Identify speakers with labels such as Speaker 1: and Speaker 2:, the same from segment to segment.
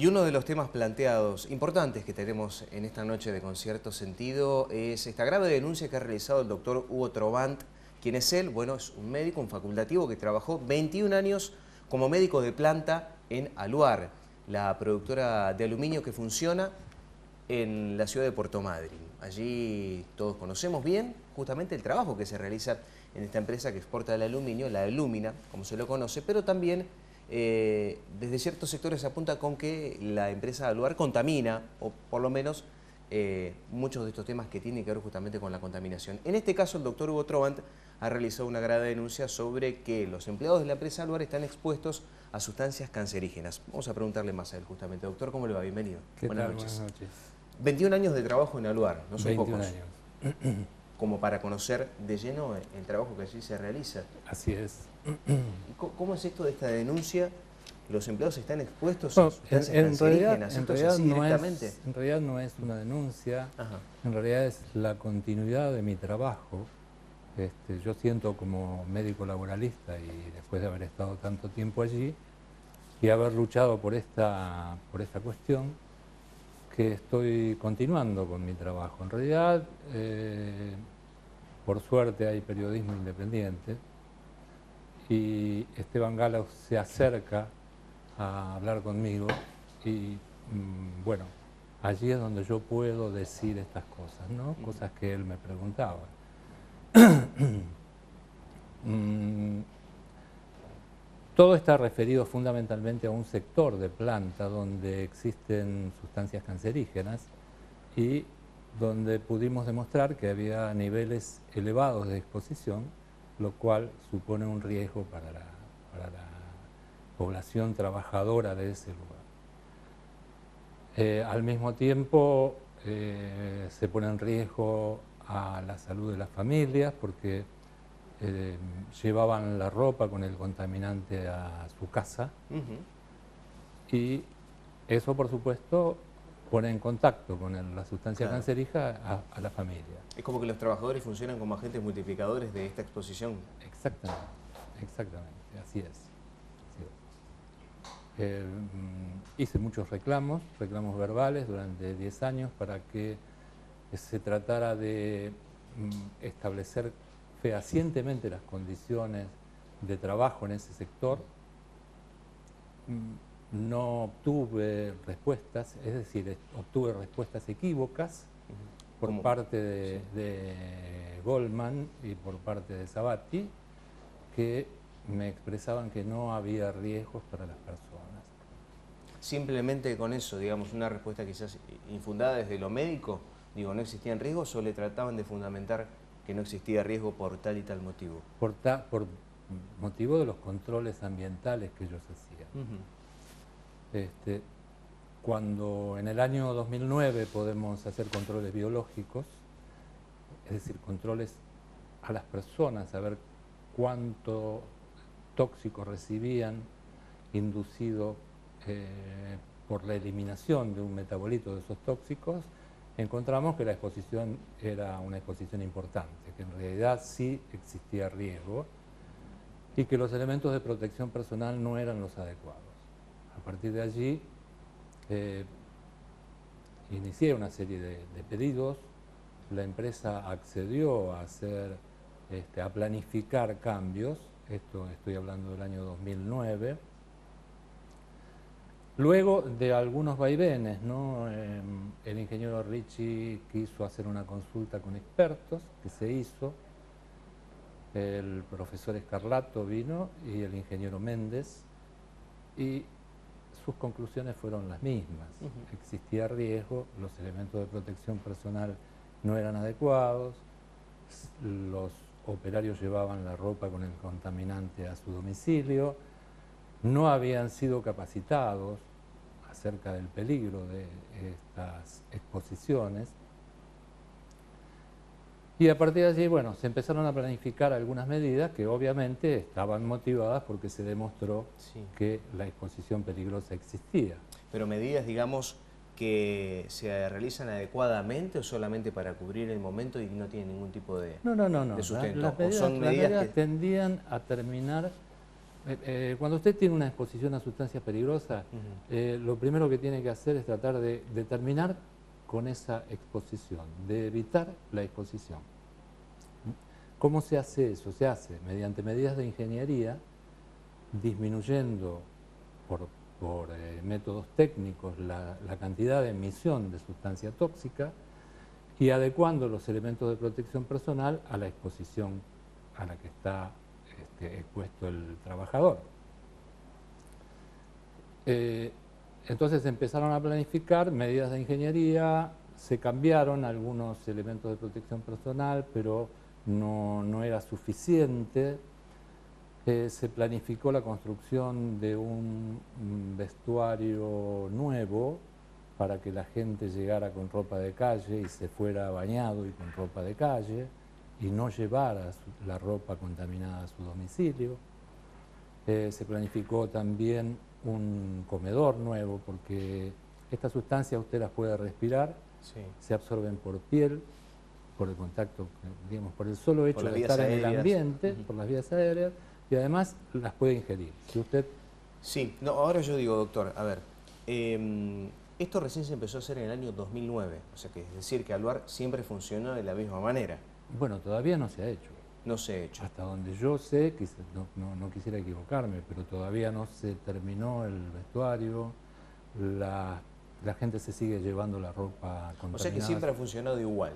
Speaker 1: Y uno de los temas planteados importantes que tenemos en esta noche de Concierto Sentido es esta grave denuncia que ha realizado el doctor Hugo Trobant. ¿Quién es él? Bueno, es un médico, un facultativo que trabajó 21 años como médico de planta en Aluar, la productora de aluminio que funciona en la ciudad de Puerto Madryn. Allí todos conocemos bien justamente el trabajo que se realiza en esta empresa que exporta el aluminio, la Alumina, como se lo conoce, pero también desde ciertos sectores se apunta con que la empresa Aluar contamina, o por lo menos muchos de estos temas que tienen que ver justamente con la contaminación. En este caso, el doctor Hugo Trobant ha realizado una grave denuncia sobre que los empleados de la empresa Aluar están expuestos a sustancias cancerígenas. Vamos a preguntarle más a él justamente. Doctor, ¿cómo le va? Bienvenido.
Speaker 2: Buenas noches. Buenas noches.
Speaker 1: 21 años de trabajo en Aluar, no son
Speaker 2: 21
Speaker 1: pocos.
Speaker 2: años.
Speaker 1: Como para conocer de lleno el trabajo que allí se realiza.
Speaker 2: Así es.
Speaker 1: ¿Cómo es esto de esta denuncia? ¿Los empleados están expuestos
Speaker 2: Bueno,
Speaker 1: a sustancias cancerígenas?
Speaker 2: en realidad no es una denuncia. Ajá. En realidad es la continuidad de mi trabajo. Yo siento como médico laboralista y después de haber estado tanto tiempo allí y haber luchado por esta cuestión, que estoy continuando con mi trabajo. En realidad, por suerte hay periodismo independiente y Esteban Gala se acerca a hablar conmigo y bueno, allí es donde yo puedo decir estas cosas, ¿no? Cosas que él me preguntaba. Todo está referido fundamentalmente a un sector de planta donde existen sustancias cancerígenas y donde pudimos demostrar que había niveles elevados de exposición, lo cual supone un riesgo para la población trabajadora de ese lugar. Al mismo tiempo se pone en riesgo a la salud de las familias porque llevaban la ropa con el contaminante a su casa y eso, por supuesto, pone en contacto con la sustancia cancerígena a la familia.
Speaker 1: Es como que los trabajadores funcionan como agentes multiplicadores de esta exposición.
Speaker 2: Exactamente, así es. Hice muchos reclamos verbales durante 10 años para que se tratara de establecer fehacientemente las condiciones de trabajo en ese sector. No obtuve respuestas, es decir, obtuve respuestas equívocas por parte de Goldman y por parte de Sabati, que me expresaban que no había riesgos para las personas.
Speaker 1: Simplemente con eso, digamos, una respuesta quizás infundada desde lo médico, digo, ¿no existían riesgos o le trataban de fundamentar que no existía riesgo por tal y tal motivo?
Speaker 2: Por motivo de los controles ambientales que ellos hacían. Cuando en el año 2009 podemos hacer controles biológicos, es decir, controles a las personas, a ver cuánto tóxico recibían inducido por la eliminación de un metabolito de esos tóxicos, encontramos que la exposición era una exposición importante, que en realidad sí existía riesgo y que los elementos de protección personal no eran los adecuados. A partir de allí inicié una serie de pedidos, la empresa accedió a a planificar cambios, esto estoy hablando del año 2009, luego de algunos vaivenes, ¿no? El ingeniero Ricci quiso hacer una consulta con expertos, que se hizo, el profesor Escarlato vino y el ingeniero Méndez, y sus conclusiones fueron las mismas. Existía riesgo, los elementos de protección personal no eran adecuados, los operarios llevaban la ropa con el contaminante a su domicilio, no habían sido capacitados acerca del peligro de estas exposiciones. Y a partir de allí, bueno, se empezaron a planificar algunas medidas que obviamente estaban motivadas porque se demostró que la exposición peligrosa existía.
Speaker 1: Pero medidas, digamos, que se realizan adecuadamente o solamente para cubrir el momento y no tienen ningún tipo de,
Speaker 2: No.
Speaker 1: de sustento.
Speaker 2: Las medidas tendían a terminar Cuando usted tiene una exposición a sustancias peligrosas, lo primero que tiene que hacer es tratar de terminar con esa exposición, de evitar la exposición. ¿Cómo se hace eso? Se hace mediante medidas de ingeniería, disminuyendo por métodos técnicos la cantidad de emisión de sustancia tóxica y adecuando los elementos de protección personal a la exposición a la que está expuesto el trabajador. Entonces empezaron a planificar medidas de ingeniería, se cambiaron algunos elementos de protección personal, pero no era suficiente. Se planificó la construcción de un vestuario nuevo para que la gente llegara con ropa de calle y se fuera bañado y con ropa de calle y no llevara la ropa contaminada a su domicilio. Se planificó también un comedor nuevo porque estas sustancias usted las puede respirar, sí, se absorben por piel, por el contacto, digamos, por el solo hecho de estar en el ambiente, por las vías aéreas, y además las puede ingerir. Si usted...
Speaker 1: Sí, no, ahora yo digo, doctor, a ver, esto recién se empezó a hacer en el año 2009, o sea que es decir que Alvar siempre funcionó de la misma manera.
Speaker 2: Bueno, todavía no se ha hecho.
Speaker 1: No se ha hecho.
Speaker 2: Hasta donde yo sé, no quisiera equivocarme, pero todavía no se terminó el vestuario, la gente se sigue llevando la ropa contaminada.
Speaker 1: O sea que siempre ha funcionado igual,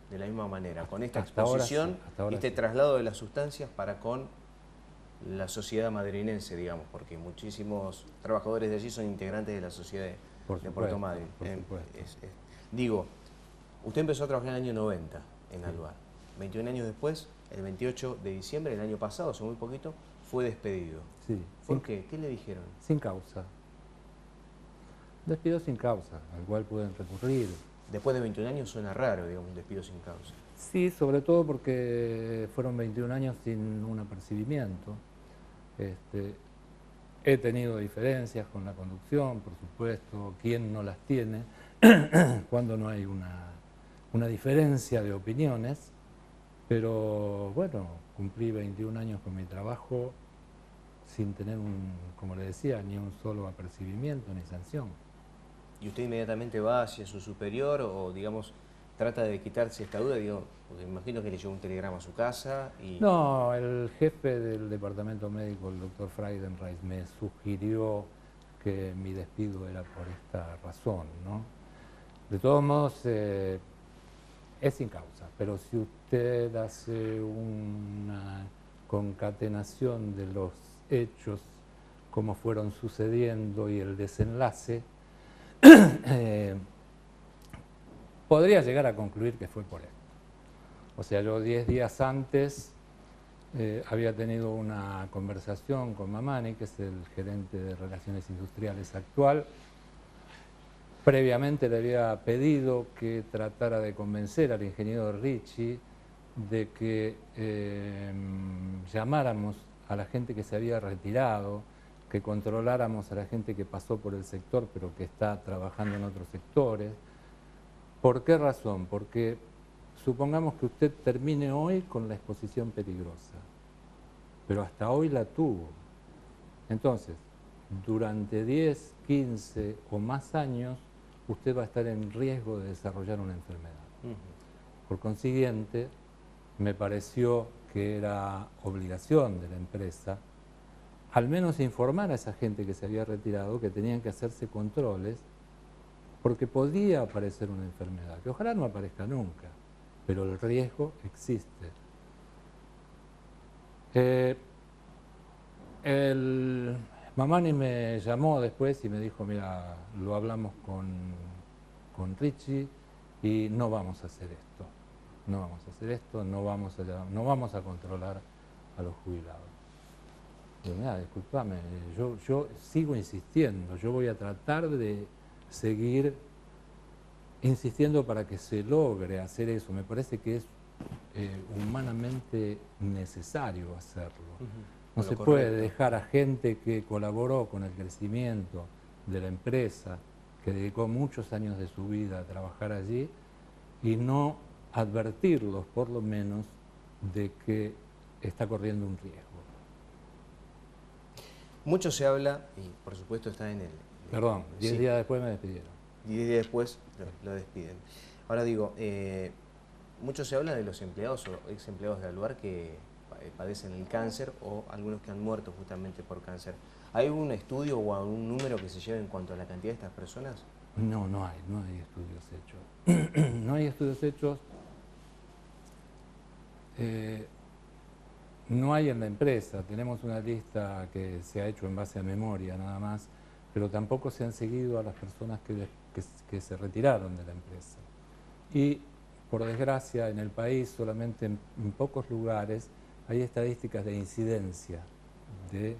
Speaker 1: de la misma manera, con esta
Speaker 2: hasta
Speaker 1: exposición
Speaker 2: ahora
Speaker 1: y este traslado de las sustancias para con la sociedad madrinense, digamos, porque muchísimos trabajadores de allí son integrantes de la sociedad de Puerto Madryn. Digo, usted empezó a trabajar en el año 90 en Alvar. 21 años después, el 28 de diciembre del año pasado, hace muy poquito, fue despedido.
Speaker 2: Sí.
Speaker 1: ¿Por qué? ¿Qué le dijeron?
Speaker 2: Sin causa. Despido sin causa, al cual pueden recurrir.
Speaker 1: Después de 21 años suena raro, digamos, un despido sin causa.
Speaker 2: Sí, sobre todo porque fueron 21 años sin un apercibimiento. He tenido diferencias con la conducción, por supuesto, ¿quién no las tiene? Cuando no hay una diferencia de opiniones, pero bueno, cumplí 21 años con mi trabajo sin tener, como le decía, ni un solo apercibimiento ni sanción.
Speaker 1: ¿Y usted inmediatamente va hacia su superior o, digamos, trata de quitarse esta duda? Digo, porque me imagino que le llegó un telegrama a su casa y...
Speaker 2: No, el jefe del departamento médico, el doctor Friedenreich, me sugirió que mi despido era por esta razón, ¿no? De todos modos, es sin causa, pero si usted hace una concatenación de los hechos, cómo fueron sucediendo y el desenlace, podría llegar a concluir que fue por él. O sea, yo 10 días antes había tenido una conversación con Mamani, que es el gerente de Relaciones Industriales actual. Previamente le había pedido que tratara de convencer al ingeniero Ricci de que llamáramos a la gente que se había retirado, que controláramos a la gente que pasó por el sector pero que está trabajando en otros sectores. ¿Por qué razón? Porque supongamos que usted termine hoy con la exposición peligrosa, pero hasta hoy la tuvo. Entonces, durante 10, 15 o más años, usted va a estar en riesgo de desarrollar una enfermedad. Por consiguiente, me pareció que era obligación de la empresa al menos informar a esa gente que se había retirado que tenían que hacerse controles porque podía aparecer una enfermedad, que ojalá no aparezca nunca, pero el riesgo existe. El Mamani me llamó después y me dijo, mira, lo hablamos con Ricci y no vamos a hacer esto, no vamos a hacer esto, no vamos a controlar a los jubilados. Digo, mira, discúlpame, yo sigo insistiendo, yo voy a tratar de seguir insistiendo para que se logre hacer eso. Me parece que es humanamente necesario hacerlo. No se puede dejar a gente que colaboró con el crecimiento de la empresa, que dedicó muchos años de su vida a trabajar allí, y no advertirlos, por lo menos, de que está corriendo un riesgo.
Speaker 1: Mucho se habla, y por supuesto está en el...
Speaker 2: Perdón, 10
Speaker 1: sí,
Speaker 2: días después me despidieron.
Speaker 1: 10 días después lo despiden. Ahora digo, mucho se habla de los empleados o ex empleados de Aluar que padecen el cáncer o algunos que han muerto justamente por cáncer. ¿Hay un estudio o algún número que se lleve en cuanto a la cantidad de estas personas?
Speaker 2: No hay estudios hechos. No hay estudios hechos. No hay en la empresa. Tenemos una lista que se ha hecho en base a memoria nada más, pero tampoco se han seguido a las personas que se retiraron de la empresa. Y, por desgracia, en el país solamente en pocos lugares hay estadísticas de incidencia de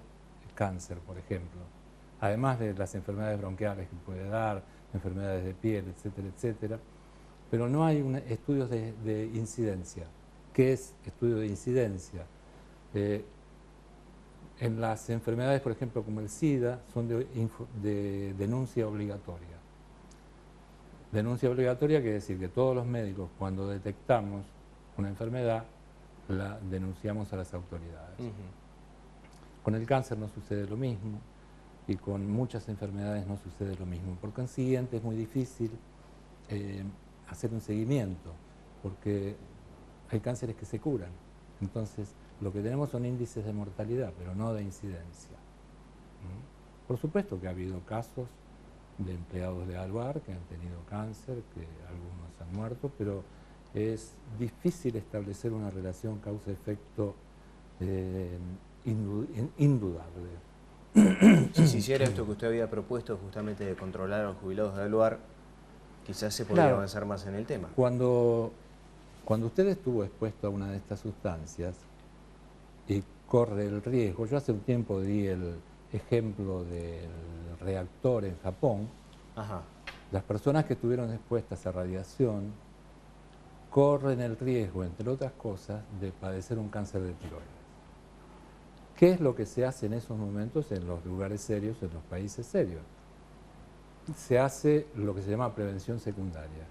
Speaker 2: cáncer, por ejemplo. Además de las enfermedades bronquiales que puede dar, enfermedades de piel, etcétera, etcétera. Pero no hay estudios de incidencia. ¿Qué es estudio de incidencia? En las enfermedades, por ejemplo, como el SIDA, son de denuncia obligatoria. Denuncia obligatoria quiere decir que todos los médicos, cuando detectamos una enfermedad, la denunciamos a las autoridades. Con el cáncer no sucede lo mismo y con muchas enfermedades no sucede lo mismo. Por consiguiente, es muy difícil hacer un seguimiento, porque hay cánceres que se curan. Entonces, lo que tenemos son índices de mortalidad, pero no de incidencia. Por supuesto que ha habido casos de empleados de Aluar que han tenido cáncer, que algunos han muerto, pero es difícil establecer una relación causa-efecto indudable.
Speaker 1: Si se hiciera esto que usted había propuesto, justamente de controlar a los jubilados de Aluar, quizás se podría avanzar más en el tema.
Speaker 2: Cuando usted estuvo expuesto a una de estas sustancias y corre el riesgo, yo hace un tiempo di el ejemplo del reactor en Japón.
Speaker 1: Ajá.
Speaker 2: Las personas que estuvieron expuestas a radiación corren el riesgo, entre otras cosas, de padecer un cáncer de tiroides. ¿Qué es lo que se hace en esos momentos en los lugares serios, en los países serios? Se hace lo que se llama prevención secundaria,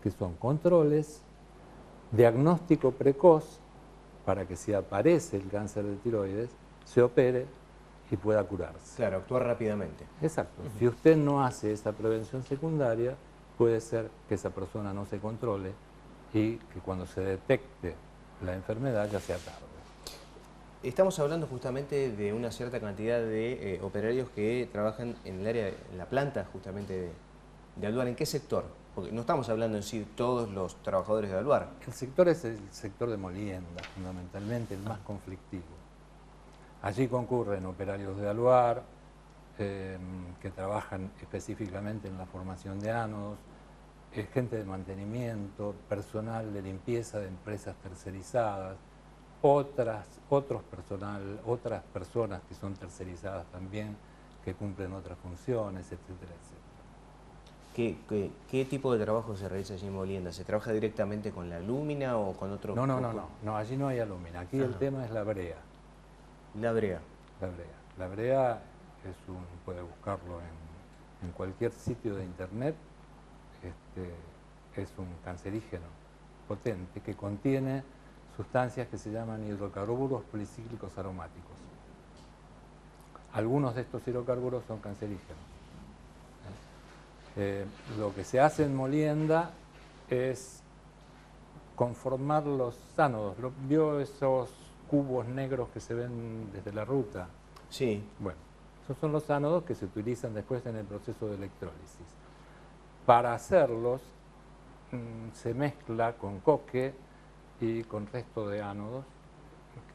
Speaker 2: que son controles, diagnóstico precoz, para que si aparece el cáncer de tiroides, se opere y pueda curarse.
Speaker 1: Claro, actuar rápidamente.
Speaker 2: Exacto. Si usted no hace esa prevención secundaria, puede ser que esa persona no se controle y que cuando se detecte la enfermedad ya sea tarde.
Speaker 1: Estamos hablando justamente de una cierta cantidad de operarios que trabajan en el área, en la planta justamente de Aluar. ¿En qué sector? Porque no estamos hablando en sí de todos los trabajadores de Aluar.
Speaker 2: El sector es el sector de molienda, fundamentalmente, el más conflictivo. Allí concurren operarios de Aluar, que trabajan específicamente en la formación de ánodos, gente de mantenimiento, personal de limpieza de empresas tercerizadas, otras personas que son tercerizadas también, que cumplen otras funciones, etcétera, etcétera.
Speaker 1: ¿Qué tipo de trabajo se realiza allí en Molienda? ¿Se trabaja directamente con la lúmina o con otro?
Speaker 2: No, allí no hay alúmina. Aquí el tema es la brea.
Speaker 1: La brea.
Speaker 2: La brea puede buscarlo en cualquier sitio de internet. Es un cancerígeno potente que contiene sustancias que se llaman hidrocarburos policíclicos aromáticos. Algunos de estos hidrocarburos son cancerígenos. Lo que se hace en molienda es conformar los ánodos. ¿Vio esos cubos negros que se ven desde la ruta?
Speaker 1: Sí.
Speaker 2: Bueno, esos son los ánodos que se utilizan después en el proceso de electrólisis. Para hacerlos se mezcla con coque y con resto de ánodos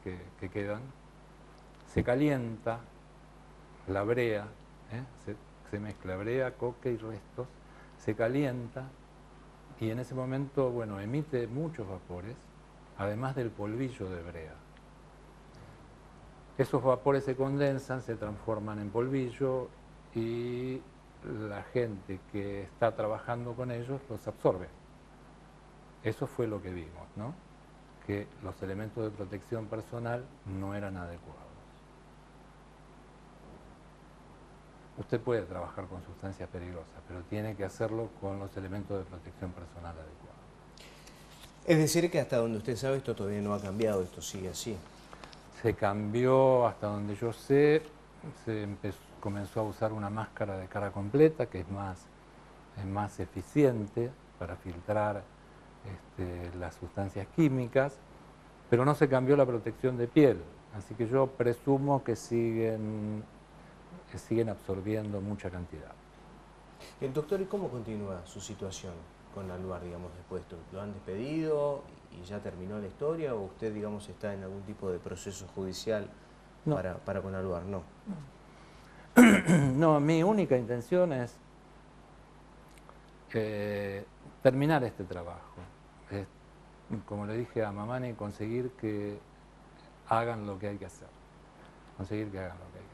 Speaker 2: que quedan. Se calienta la brea, se mezcla brea, coque y restos, se calienta y en ese momento, bueno, emite muchos vapores, además del polvillo de brea. Esos vapores se condensan, se transforman en polvillo y la gente que está trabajando con ellos los absorbe. Eso fue lo que vimos, ¿no? Que los elementos de protección personal no eran adecuados. Usted puede trabajar con sustancias peligrosas, pero tiene que hacerlo con los elementos de protección personal adecuados.
Speaker 1: Es decir, que hasta donde usted sabe esto todavía no ha cambiado, esto sigue así.
Speaker 2: Se cambió, hasta donde yo sé, comenzó a usar una máscara de cara completa que es más eficiente para filtrar las sustancias químicas, pero no se cambió la protección de piel, así que yo presumo que siguen absorbiendo mucha cantidad.
Speaker 1: Doctor, ¿y cómo continúa su situación con Aluar, digamos, después de esto? ¿Lo han despedido y ya terminó la historia, o usted, digamos, está en algún tipo de proceso judicial
Speaker 2: No.
Speaker 1: para con Aluar? No.
Speaker 2: No, mi única intención es terminar este trabajo. Como le dije a Mamani, conseguir que hagan lo que hay que hacer. Conseguir que hagan lo que hay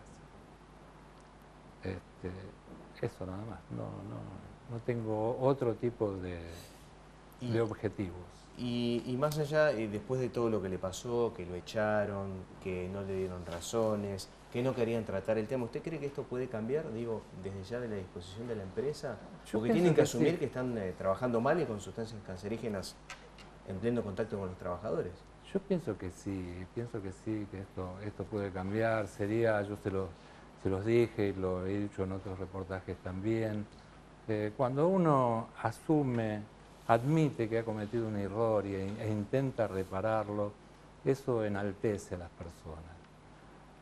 Speaker 2: que hacer. Eso nada más. No tengo otro tipo de objetivos.
Speaker 1: Y más allá, después de todo lo que le pasó, que lo echaron, que no le dieron razones, que no querían tratar el tema, ¿usted cree que esto puede cambiar, digo, desde ya de la disposición de la empresa? Porque tienen que asumir que están trabajando mal y con sustancias cancerígenas en pleno contacto con los trabajadores.
Speaker 2: Yo pienso que sí, que esto puede cambiar. Yo se los dije y lo he dicho en otros reportajes también. Cuando uno admite que ha cometido un error e intenta repararlo, eso enaltece a las personas.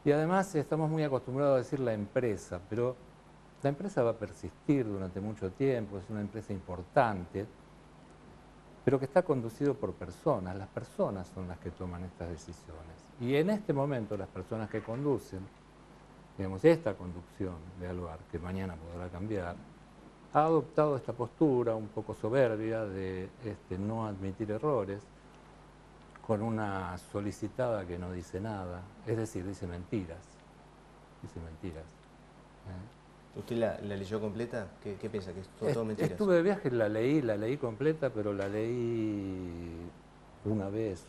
Speaker 2: Y además estamos muy acostumbrados a decir la empresa, pero la empresa va a persistir durante mucho tiempo, es una empresa importante, pero que está conducido por personas. Las personas son las que toman estas decisiones. Y en este momento las personas que conducen, digamos, esta conducción de Aluar, que mañana podrá cambiar, ha adoptado esta postura un poco soberbia de no admitir errores, con una solicitada que no dice nada, es decir, dice mentiras. Dice mentiras.
Speaker 1: ¿Usted la leyó completa? ¿Qué piensa? ¿Que es todo mentiras?
Speaker 2: Estuve de viaje, la leí completa, pero la leí una vez.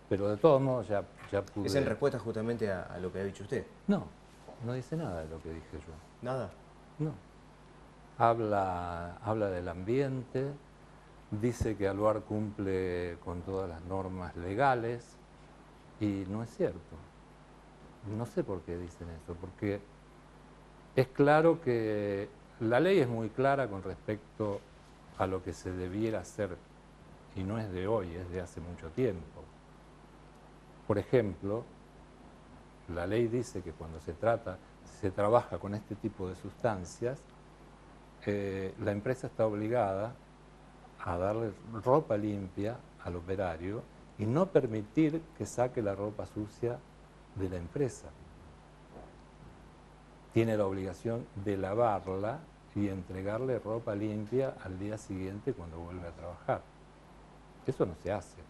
Speaker 2: Pero de todos modos ya pude...
Speaker 1: ¿Es en respuesta justamente a lo que ha dicho usted?
Speaker 2: No dice nada de lo que dije yo.
Speaker 1: ¿Nada?
Speaker 2: No. Habla del ambiente, dice que Aluar cumple con todas las normas legales y no es cierto. No sé por qué dicen eso, porque es claro que la ley es muy clara con respecto a lo que se debiera hacer y no es de hoy, es de hace mucho tiempo. Por ejemplo, la ley dice que cuando se trabaja con este tipo de sustancias, la empresa está obligada a darle ropa limpia al operario y no permitir que saque la ropa sucia de la empresa. Tiene la obligación de lavarla y entregarle ropa limpia al día siguiente cuando vuelve a trabajar. Eso no se hace.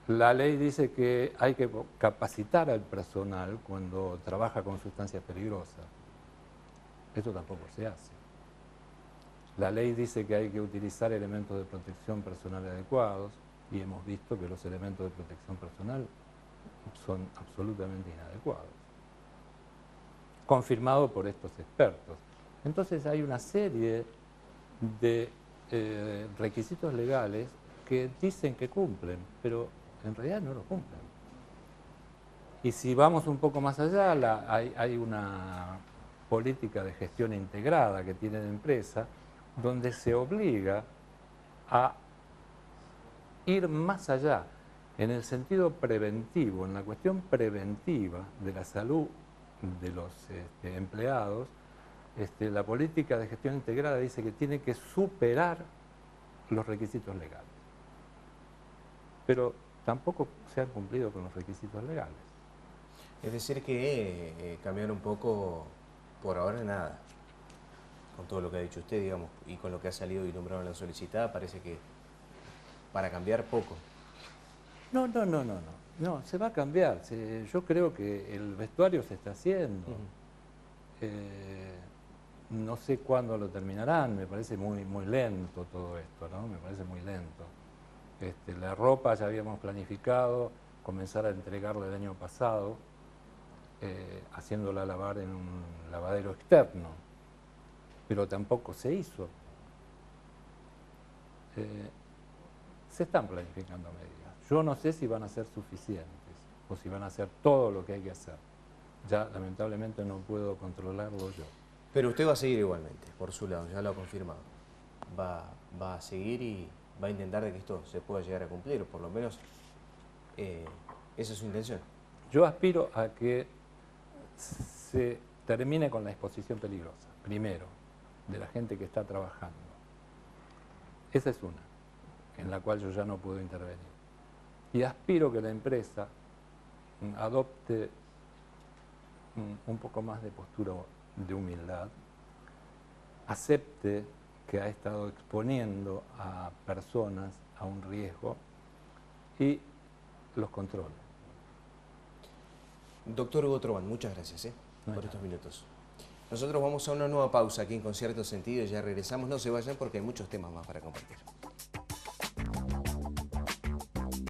Speaker 2: La ley dice que hay que capacitar al personal cuando trabaja con sustancias peligrosas. Eso tampoco se hace. La ley dice que hay que utilizar elementos de protección personal adecuados y hemos visto que los elementos de protección personal son absolutamente inadecuados. Confirmado por estos expertos. Entonces hay una serie de requisitos legales que dicen que cumplen, pero en realidad no lo cumplen. Y si vamos un poco más allá, hay una política de gestión integrada que tiene la empresa, donde se obliga a ir más allá, en el sentido preventivo, en la cuestión preventiva de la salud de los empleados. La política de gestión integrada dice que tiene que superar los requisitos legales. Pero tampoco se han cumplido con los requisitos legales.
Speaker 1: Es decir que cambiar un poco, por ahora nada, con todo lo que ha dicho usted, digamos, y con lo que ha salido y nombrado en la solicitada, parece que para cambiar poco.
Speaker 2: No, se va a cambiar. Yo creo que el vestuario se está haciendo. No sé cuándo lo terminarán, me parece muy lento todo esto, ¿no? Me parece muy lento. La ropa ya habíamos planificado comenzar a entregarla el año pasado, haciéndola lavar en un lavadero externo, pero tampoco se hizo. Se están planificando medidas. Yo no sé si van a ser suficientes o si van a hacer todo lo que hay que hacer. ya lamentablemente no puedo controlarlo yo.
Speaker 1: Pero usted va a seguir igualmente, por su lado, ya lo ha confirmado. Va a seguir y va a intentar de que esto se pueda llegar a cumplir, o por lo menos esa es su intención.
Speaker 2: Yo aspiro a que se termine con la exposición peligrosa, primero, de la gente que está trabajando. Esa es una, en la cual yo ya no puedo intervenir. Y aspiro que la empresa adopte un poco más de postura de humildad, acepte que ha estado exponiendo a personas a un riesgo y los controle.
Speaker 1: Doctor Hugo Trovant, muchas gracias por estos minutos. Nosotros vamos a una nueva pausa aquí en Con Cierto Sentido y ya regresamos. No se vayan porque hay muchos temas más para compartir.